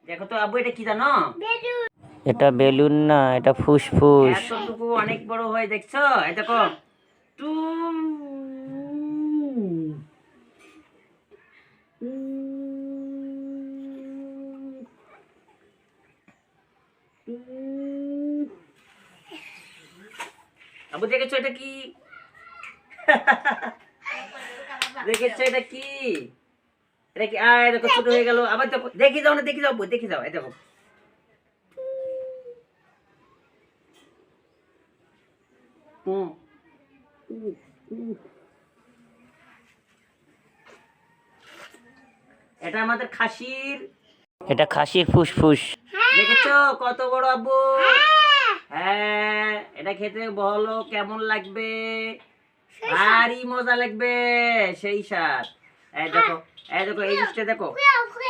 দেখো তো আব্বু, এটা কি জানো? এটা বেলুন না, এটা ফুসফুস। এতটুকু অনেক বড় হয়, দেখছো? এই দেখো, টু আব্বু, দেখেছো এটা কি? দেখেছো এটা কি? এটা কি? দেখো, ছোট হয়ে গেল। আবার দেখো, দেখি যাও না, দেখি যাও, দেখি যাও। এই দেখো, হুম, এটা আমাদের খাসির। এটা খাসির ফুসফুস। দেখেছো কত বড় আব্বু? হ্যাঁ, এটা খেতে বলো কেমন লাগবে? ভারী মজা লাগবে, সেই স্বাদ। এই দেখো, এই দেখো, এই জিনিসটা দেখো,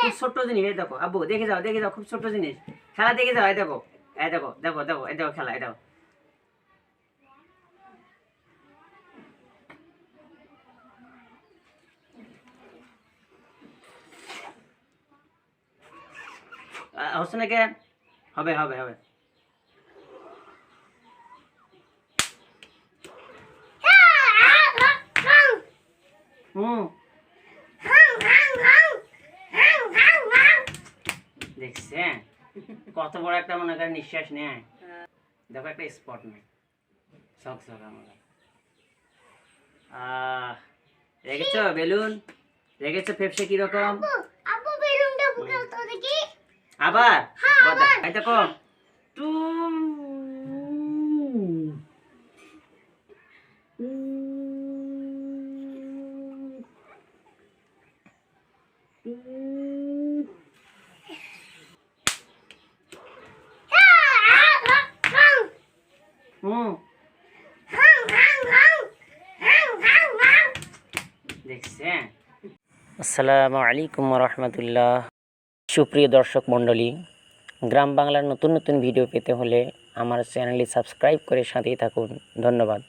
খুব ছোট্ট জিনিস। এই দেখো আব্বু, দেখে যাও, দেখে যাও, খুব ছোট্ট জিনিস। খেলা দেখে যাও। এই দেখো, এই দেখো, দেখো, দেখো, এই দেখো খেলা, এই দেখো। হচ্ছে না কেন? হবে, হবে, হবে। হুম, দেখছেন কত বড় একটা মনে করেন নিঃশ্বাস নেয়। দেখো, একটা স্পট নেই, শখ শখ আমার। দেখেছো বেলুন? দেখেছো ফেপসে কিরকম? আবার এই দেখো, টু হুম, দেখছেন? আসসালামু আলাইকুম রহমতুল্লাহ। সুপ্রিয় দর্শক মণ্ডলী, গ্রাম বাংলার নতুন নতুন ভিডিও পেতে হলে আমার চ্যানেলটি সাবস্ক্রাইব করে সাথেই থাকুন। ধন্যবাদ।